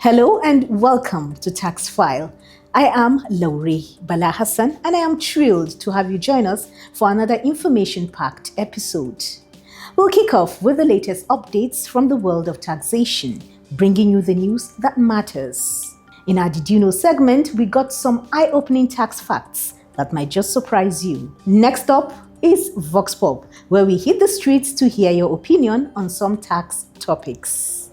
Hello and welcome to Tax File. I am Lauri Bala Hassan and I am thrilled to have you join us for another information-packed episode. We'll kick off with the latest updates from the world of taxation, bringing you the news that matters. In our Did You Know segment, we got some eye-opening tax facts that might just surprise you. Next up is Vox Pop, where we hit the streets to hear your opinion on some tax topics.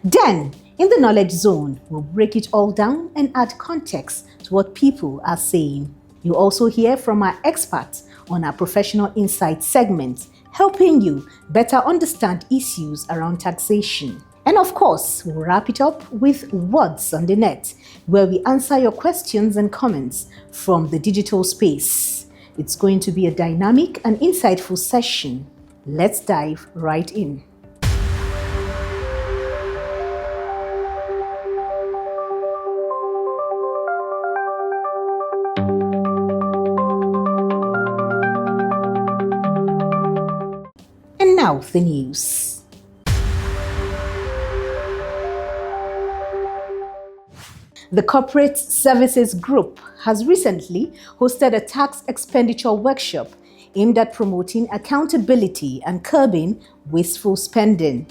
Then, in the Knowledge Zone, we'll break it all down and add context to what people are saying. You'll also hear from our experts on our Professional Insight segment, helping you better understand issues around taxation. And of course, we'll wrap it up with What's on the Net, where we answer your questions and comments from the digital space. It's going to be a dynamic and insightful session. Let's dive right in. And now the news. The Corporate Services Group has recently hosted a tax expenditure workshop aimed at promoting accountability and curbing wasteful spending.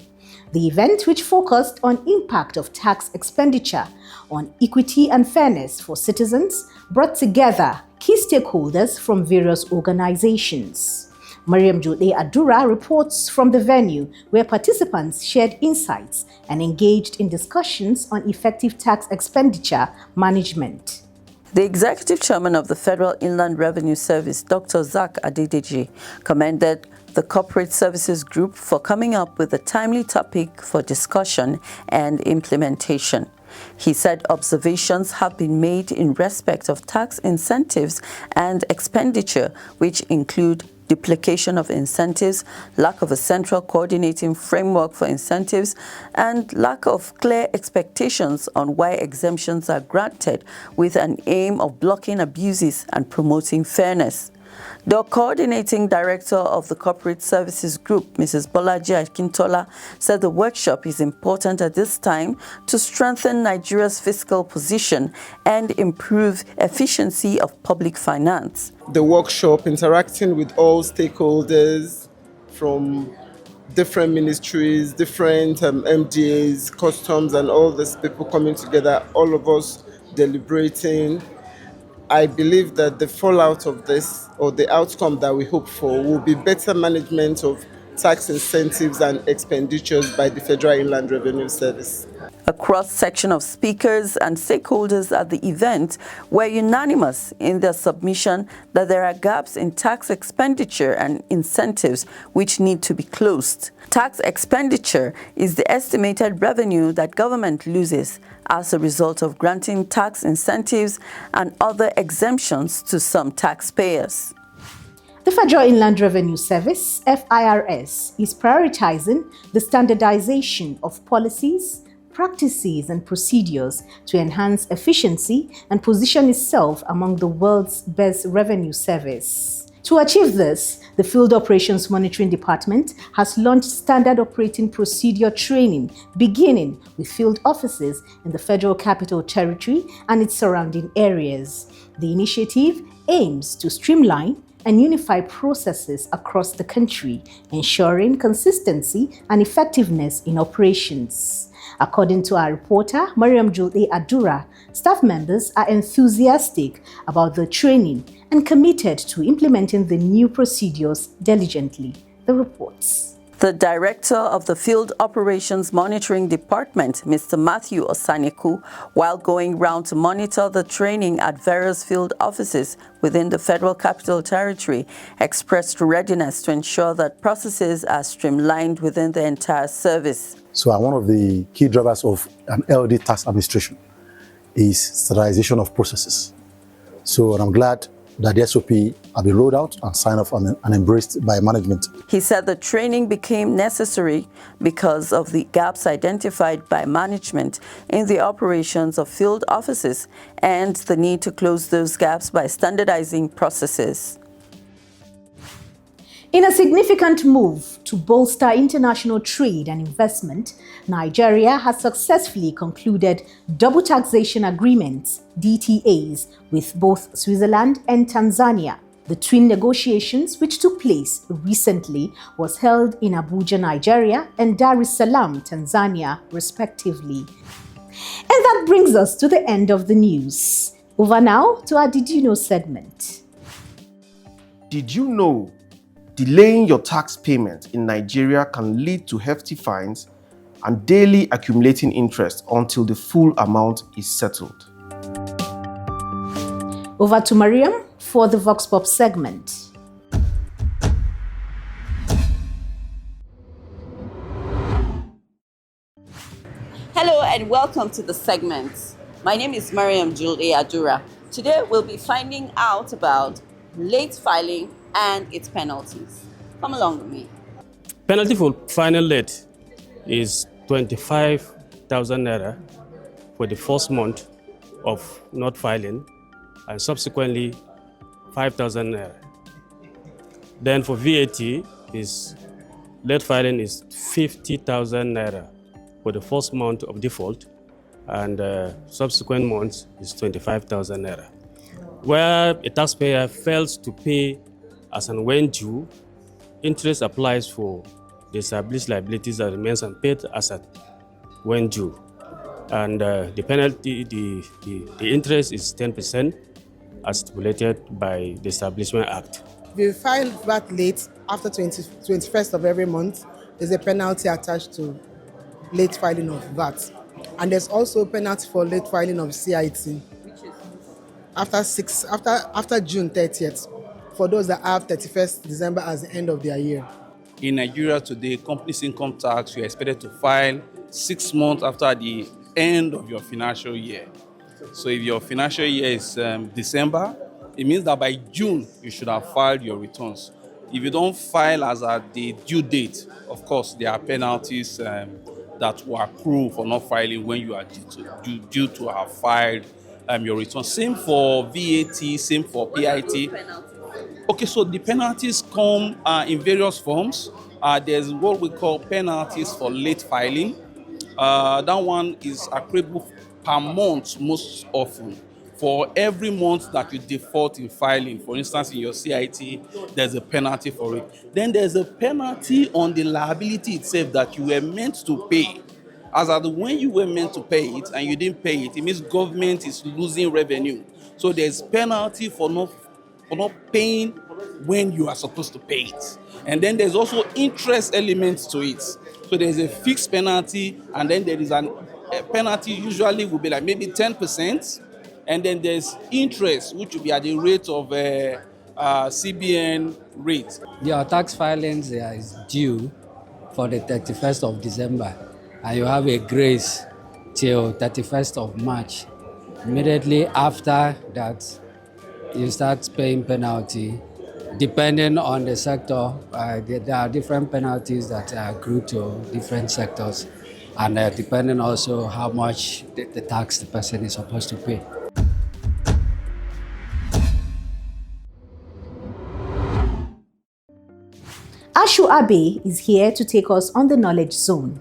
The event, which focused on impact of tax expenditure on equity and fairness for citizens, brought together key stakeholders from various organizations. Mariam Jode Adura reports from the venue where participants shared insights and engaged in discussions on effective tax expenditure management. The Executive Chairman of the Federal Inland Revenue Service, Dr. Zach Adedeji, commended the Corporate Services Group for coming up with a timely topic for discussion and implementation. He said observations have been made in respect of tax incentives and expenditure, which include duplication of incentives, lack of a central coordinating framework for incentives, and lack of clear expectations on why exemptions are granted, with an aim of blocking abuses and promoting fairness. The coordinating director of the Corporate Services Group, Mrs. Bolaji Akintola, said the workshop is important at this time to strengthen Nigeria's fiscal position and improve efficiency of public finance. The workshop interacting with all stakeholders from different ministries, different MDAs, customs, and all these people coming together, all of us deliberating. I believe that the fallout of this, or the outcome that we hope for, will be better management of tax incentives and expenditures by the Federal Inland Revenue Service. A cross-section of speakers and stakeholders at the event were unanimous in their submission that there are gaps in tax expenditure and incentives which need to be closed. Tax expenditure is the estimated revenue that government loses as a result of granting tax incentives and other exemptions to some taxpayers. The Federal Inland Revenue Service, FIRS, is prioritizing the standardization of policies, practices and procedures to enhance efficiency and position itself among the world's best revenue service. To achieve this, the Field Operations Monitoring Department has launched standard operating procedure training, beginning with field offices in the Federal Capital Territory and its surrounding areas. The initiative aims to streamline and unify processes across the country, ensuring consistency and effectiveness in operations. According to our reporter, Mariam Jode Adura, staff members are enthusiastic about the training and committed to implementing the new procedures diligently. The reports. The director of the Field Operations Monitoring Department, Mr. Matthew Osaniku, while going round to monitor the training at various field offices within the Federal Capital Territory, expressed readiness to ensure that processes are streamlined within the entire service. So one of the key drivers of an LD tax administration is standardization of processes. So I'm glad that the SOP have been rolled out and signed off and embraced by management. He said the training became necessary because of the gaps identified by management in the operations of field offices and the need to close those gaps by standardizing processes. In a significant move to bolster international trade and investment, Nigeria has successfully concluded double taxation agreements (DTAs) with both Switzerland and Tanzania. The twin negotiations, which took place recently, was held in Abuja, Nigeria and Dar es Salaam, Tanzania, respectively. And that brings us to the end of the news. Over now to our Did You Know segment. Did you know delaying your tax payment in Nigeria can lead to hefty fines and daily accumulating interest until the full amount is settled? Over to Mariam for the Vox Pop segment. Hello and welcome to the segment. My name is Mariam Julie Adura. Today we'll be finding out about late filing and its penalties. Come along with me. Penalty for filing late is 25,000 naira for the first month of not filing, and subsequently 5,000 naira. Then for VAT, is late filing is 50,000 naira for the first month of default, and subsequent months is 25,000 naira. Where a taxpayer fails to pay as and when due, interest applies for the established liabilities that remains unpaid as at when due. And the penalty, the interest is 10% as stipulated by the Establishment Act. If you file VAT late after 21st of every month, there's a penalty attached to late filing of VAT. And there's also a penalty for late filing of CIT. After June 30th, for those that have 31st December as the end of their year. In Nigeria today, companies' income tax, you're expected to file 6 months after the end of your financial year. So if your financial year is December, it means that by June, you should have filed your returns. If you don't file as at the due date, of course, there are penalties that will accrue for not filing when you are due to have filed your return. Same for VAT, same for PIT. Okay, so the penalties come in various forms. There's what we call penalties for late filing. That one is accruable per month most often. For every month that you default in filing, for instance, in your CIT, there's a penalty for it. Then there's a penalty on the liability itself that you were meant to pay. As at when you were meant to pay it and you didn't pay it, it means government is losing revenue. So there's penalty for not paying when you are supposed to pay it. And then there's also interest elements to it. So there's a fixed penalty, and then there is a penalty usually will be like maybe 10%. And then there's interest, which will be at the rate of CBN rate. Your tax filings is due for the 31st of December, and you have a grace till 31st of March. Immediately after that, you start paying penalty. Depending on the sector, there are different penalties that accrue to different sectors, and depending also how much the tax the person is supposed to pay. Ashu Abe is here to take us on the Knowledge Zone.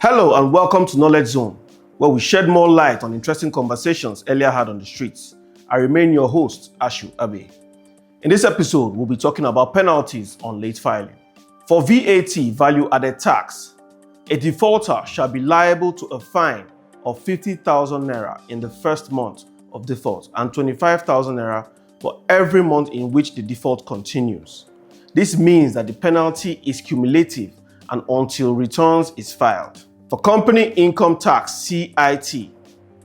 Hello and welcome to Knowledge Zone, where we shed more light on interesting conversations earlier had on the streets. I remain your host, Ashu Abe. In this episode, we'll be talking about penalties on late filing. For VAT, value-added tax, a defaulter shall be liable to a fine of 50,000 naira in the first month of default and 25,000 naira for every month in which the default continues. This means that the penalty is cumulative and until returns is filed. For company income tax (CIT),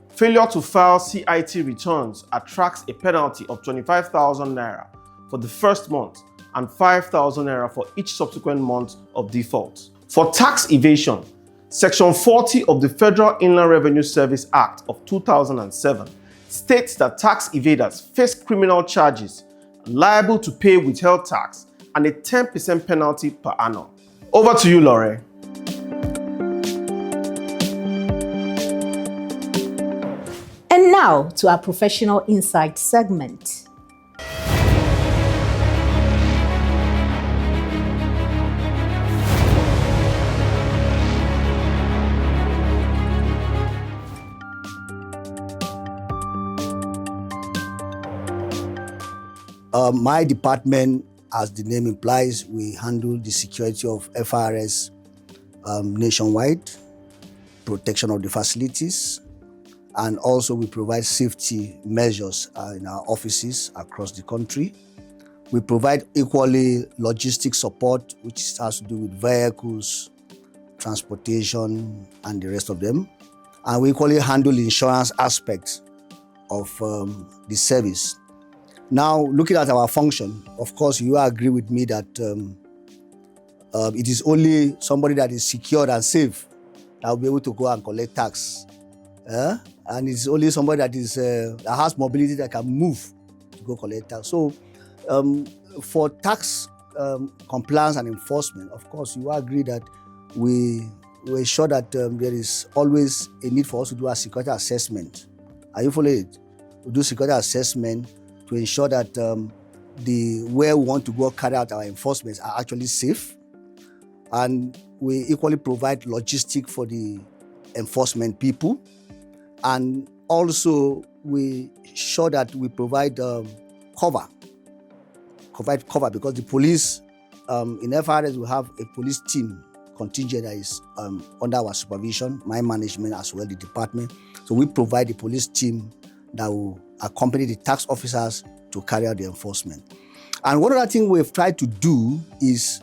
failure to file CIT returns attracts a penalty of 25,000 naira for the first month and 5,000 naira for each subsequent month of default. For tax evasion, Section 40 of the Federal Inland Revenue Service Act of 2007 states that tax evaders face criminal charges, liable to pay withheld tax, and a 10% penalty per annum. Over to you, Lore. And Now to our professional insight segment. My department, as the name implies, we handle the security of FRS nationwide, protection of the facilities, and also we provide safety measures in our offices across the country. We provide equally logistic support, which has to do with vehicles, transportation, and the rest of them. And we equally handle insurance aspects of the service. Now, looking at our function, of course, you agree with me that it is only somebody that is secured and safe that will be able to go and collect tax. And it's only somebody that is that has mobility that can move to go collect tax. So, for tax compliance and enforcement, of course, you agree that we ensure that there is always a need for us to do a security assessment. Are you following it? We do security assessment to ensure that where we want to go carry out our enforcements are actually safe. And we equally provide logistics for the enforcement people. And also we ensure that we provide cover because the police, in FRS we have a police team contingent that is under our supervision, my management as well, the department. So we provide the police team that will accompany the tax officers to carry out the enforcement. And one other thing we've tried to do is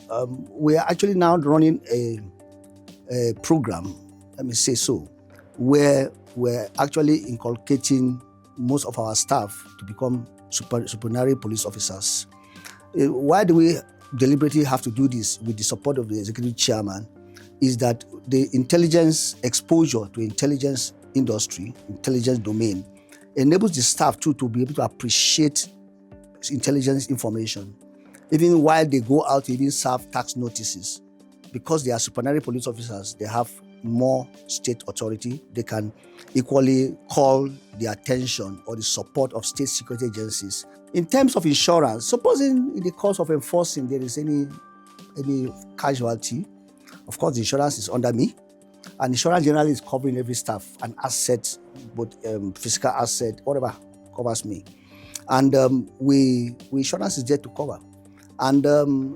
we are actually now running a program, let me say so, where we're actually inculcating most of our staff to become supernumerary police officers. Why do we deliberately have to do this with the support of the executive chairman? Is that the intelligence exposure to intelligence industry, intelligence domain, enables the staff too to be able to appreciate intelligence information, even while they go out to even serve tax notices. Because they are supernumerary police officers, they have more state authority. They can equally call the attention or the support of state security agencies. In terms of insurance, supposing in the course of enforcing there is any casualty, of course the insurance is under me. And insurance generally is covering every staff, an asset, both physical asset, whatever covers me. And insurance is there to cover. And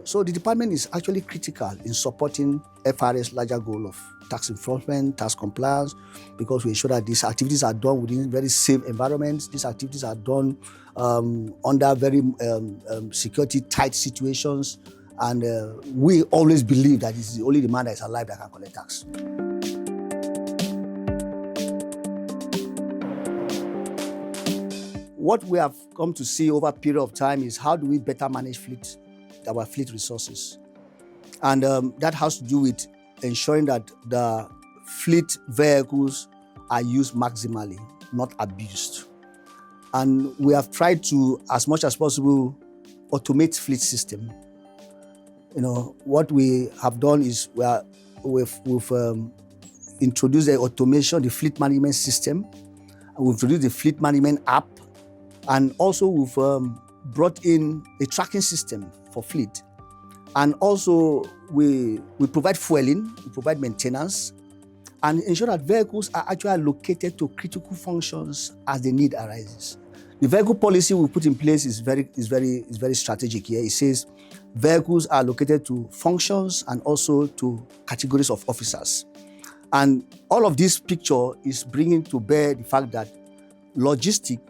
so the department is actually critical in supporting FRS larger goal of tax enforcement, tax compliance, because we ensure that these activities are done within very safe environments. These activities are done under very security tight situations. And we always believe that it's only the man that is alive that can collect tax. What we have come to see over a period of time is how do we better manage our fleet resources. And that has to do with ensuring that the fleet vehicles are used maximally, not abused. And we have tried to, as much as possible, automate fleet system. You know, what we have done is we've introduced the automation, the fleet management system, and we've introduced the fleet management app, and also we've brought in a tracking system for fleet. And also we provide fueling, we provide maintenance, and ensure that vehicles are actually allocated to critical functions as the need arises. The vehicle policy we put in place is very strategic here. It says vehicles are allocated to functions and also to categories of officers. And all of this picture is bringing to bear the fact that logistics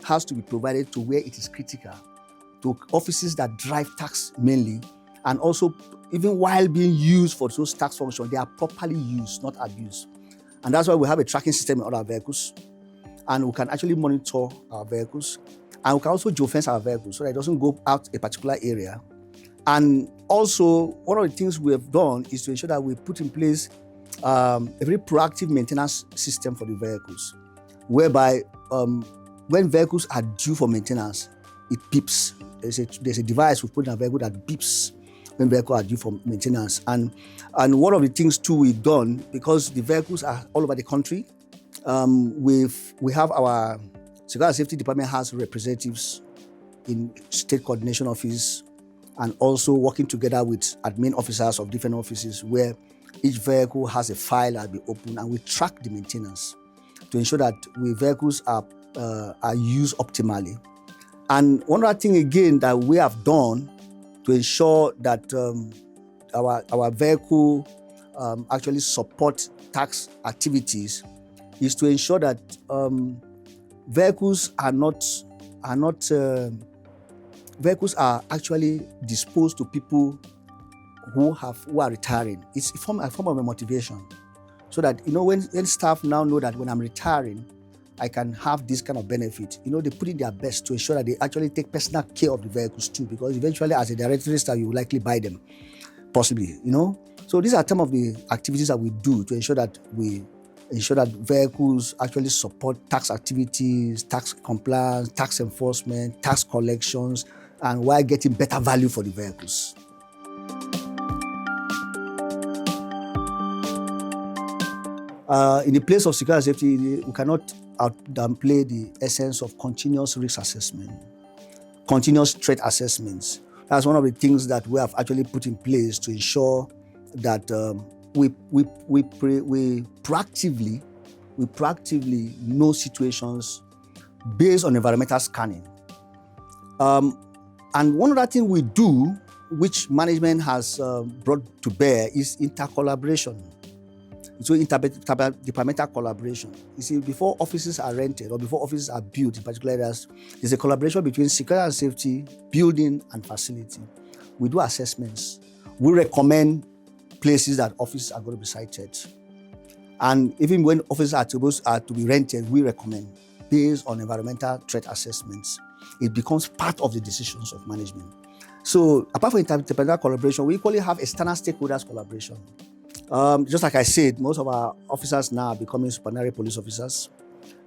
has to be provided to where it is critical, to offices that drive tax mainly, and also even while being used for those tax functions, they are properly used, not abused. And that's why we have a tracking system in all our vehicles, and we can actually monitor our vehicles, and we can also geofence our vehicles so that it doesn't go out a particular area. And also, one of the things we have done is to ensure that we put in place a very proactive maintenance system for the vehicles, whereby when vehicles are due for maintenance, it beeps. There's a device we put in a vehicle that beeps when vehicles are due for maintenance. And one of the things too we've done, because the vehicles are all over the country, we have our Security and Safety Department has representatives in State Coordination Office and also working together with admin officers of different offices where each vehicle has a file that will be opened, and we track the maintenance to ensure that vehicles are used optimally. And one other thing again that we have done to ensure that our vehicle actually support tax activities is to ensure that vehicles are actually disposed to people who are retiring. It's a form of a motivation, so that when staff now know that when I'm retiring, I can have this kind of benefit. They put in their best to ensure that they actually take personal care of the vehicles too, because eventually, as a directory staff, you will likely buy them, possibly. So these are some of the activities that we do to ensure that vehicles actually support tax activities, tax compliance, tax enforcement, tax collections, and while getting better value for the vehicles. In the place of security and safety, we cannot downplay the essence of continuous risk assessment, continuous threat assessments. That's one of the things that we have actually put in place to ensure that we proactively know situations based on environmental scanning. And one other thing we do, which management has brought to bear, is intercollaboration. So interdepartmental collaboration. You see, before offices are rented or before offices are built in particular areas, there's a collaboration between security and safety, building and facility. We do assessments. We recommend places that offices are going to be sited. And even when offices are to be rented, we recommend based on environmental threat assessments. It becomes part of the decisions of management. So apart from interdepartmental collaboration, we equally have external stakeholders collaboration. Just like I said, most of our officers now are becoming supernumerary police officers.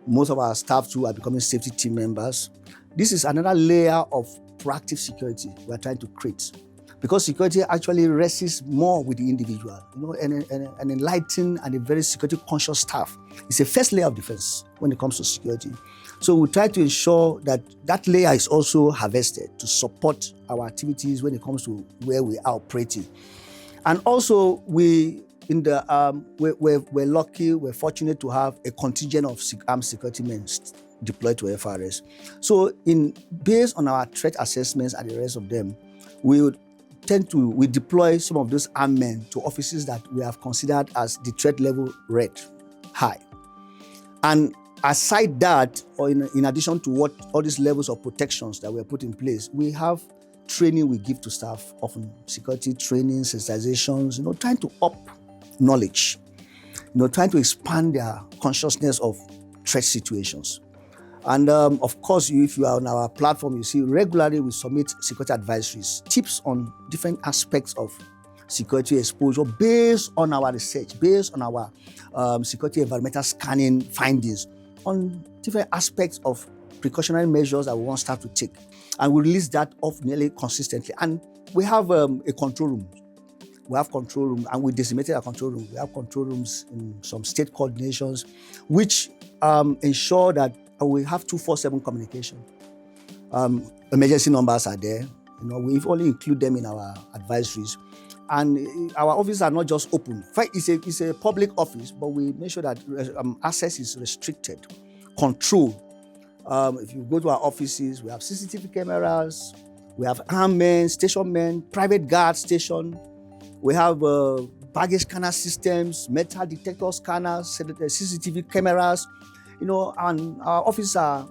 Most of our staff too are becoming safety team members. This is another layer of proactive security we are trying to create, because security actually rests more with the individual. An enlightened and a very security conscious staff is a first layer of defense when it comes to security. So we try to ensure that that layer is also harvested to support our activities when it comes to where we are operating. And also we're lucky, we're fortunate to have a contingent of armed security men deployed to FRS. So based on our threat assessments and the rest of them, we deploy some of those armed men to offices that we have considered as the threat level red, high. And aside that, or in addition to what all these levels of protections that were put in place, we have training we give to staff, often security training, sensitizations, trying to up knowledge, trying to expand their consciousness of threat situations. And of course, if you are on our platform, you see regularly we submit security advisories, tips on different aspects of security exposure based on our research, based on our security environmental scanning findings on different aspects of precautionary measures that we want staff to take. And we release that off nearly consistently. And we have a control room. We have control room, and we decimated our control room. We have control rooms in some state coordinations, which ensure that we have 24/7 communication. Emergency numbers are there. We only include them in our advisories. And our offices are not just open. It's a public office, but we make sure that access is restricted, controlled. If you go to our offices, we have CCTV cameras, we have armed men, station men, private guard station. We have baggage scanner systems, metal detector scanners, CCTV cameras. And our offices are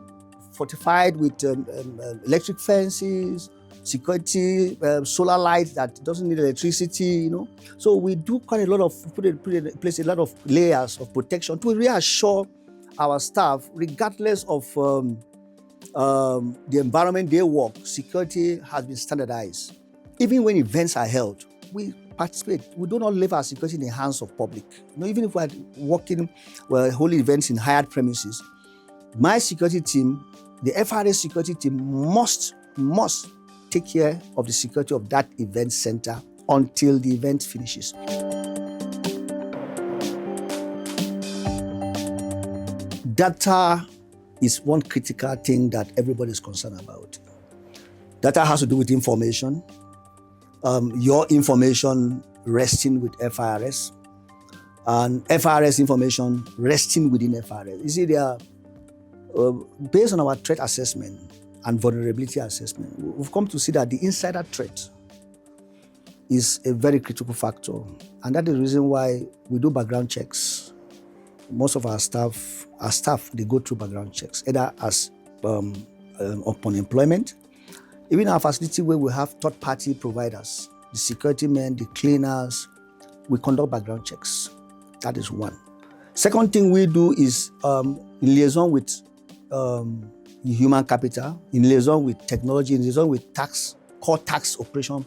fortified with electric fences, security, solar lights that doesn't need electricity. So we do quite a lot of put in place a lot of layers of protection to reassure our staff, regardless of the environment they work. Security has been standardized. Even when events are held, we participate. We do not leave our security in the hands of public. Even if we are working, holding events in hired premises, my security team, the FRA security team, must take care of the security of that event center until the event finishes. Data is one critical thing that everybody is concerned about. Data has to do with information. Your information resting with FIRS, and FIRS information resting within FIRS. You see, they are based on our threat assessment and vulnerability assessment. We've come to see that the insider threat is a very critical factor, and that is the reason why we do background checks. Most of our staff, they go through background checks, either as upon employment. Even our facility where we have third-party providers, the security men, the cleaners, we conduct background checks. That is one. Second thing we do is in liaison with human capital, in liaison with technology, in liaison with core tax operation,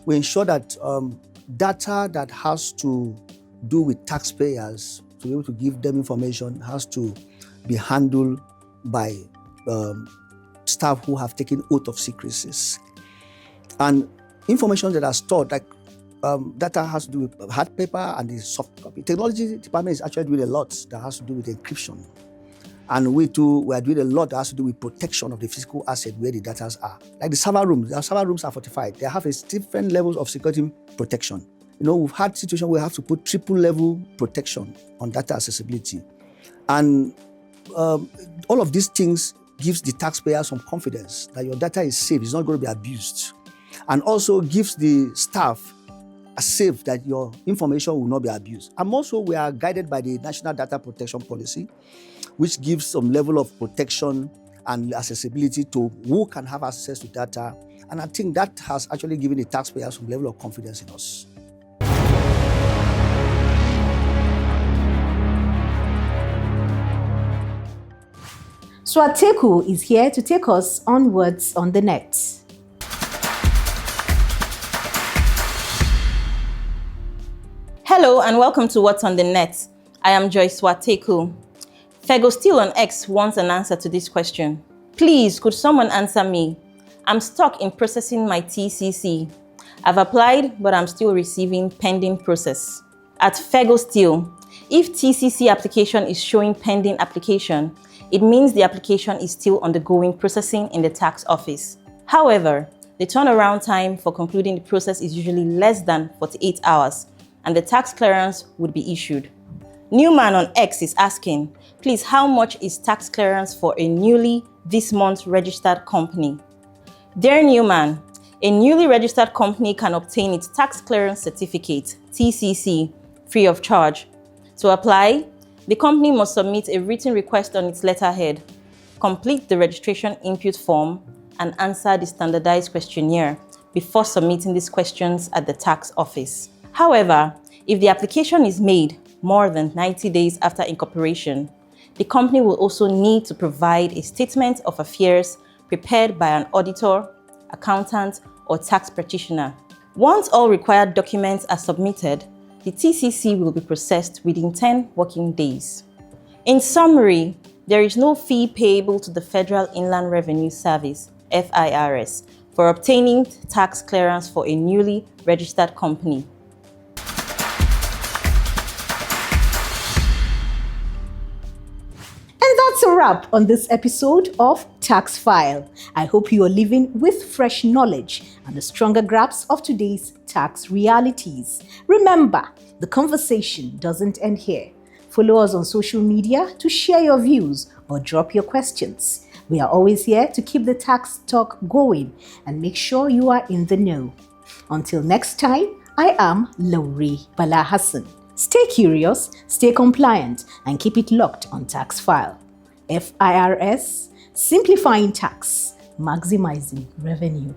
we ensure that data that has to do with taxpayers, to be able to give them information, has to be handled by staff who have taken oath of secrecy. And information that are stored, like data has to do with hard paper and the soft copy. Technology department is actually doing a lot that has to do with encryption. And we too, we are doing a lot that has to do with protection of the physical asset where the data are. Like the server rooms, our server rooms are fortified. They have different levels of security protection. You know, we've had situations where we have to put triple level protection on data accessibility. And all of these things gives the taxpayer some confidence that your data is safe, it's not going to be abused. And also gives the staff a safe that your information will not be abused. And also we are guided by the National Data Protection Policy, which gives some level of protection and accessibility to who can have access to data. And I think that has actually given the taxpayer some level of confidence in us. Swateku is here to take us onwards on the net. Hello and welcome to What's on the Net. I am Joyce Swateku. Fego still on X wants an answer to this question. Please, could someone answer me? I'm stuck in processing my TCC. I've applied, but I'm still receiving pending process. At Fego Steel, if TCC application is showing pending application, it means the application is still undergoing processing in the tax office. However, the turnaround time for concluding the process is usually less than 48 hours, and the tax clearance would be issued. Newman on X is asking, please, how much is tax clearance for a newly this month registered company? Dear Newman, a newly registered company can obtain its tax clearance certificate, TCC, free of charge. To apply, the company must submit a written request on its letterhead, complete the registration input form, and answer the standardized questionnaire before submitting these questions at the tax office. However, if the application is made more than 90 days after incorporation, the company will also need to provide a statement of affairs prepared by an auditor, accountant, or tax practitioner. Once all required documents are submitted, the TCC will be processed within 10 working days. In summary, there is no fee payable to the Federal Inland Revenue Service, FIRS, for obtaining tax clearance for a newly registered company. And that's a wrap on this episode of Tax File. I hope you are living with fresh knowledge and a stronger grasp of today's tax realities. Remember, the conversation doesn't end here. Follow us on social media to share your views or drop your questions. We are always here to keep the tax talk going and make sure you are in the know. Until next time, I am Lowry Bala Hassan. Stay curious, stay compliant, and keep it locked on Tax File. FIRS, simplifying tax, maximizing revenue.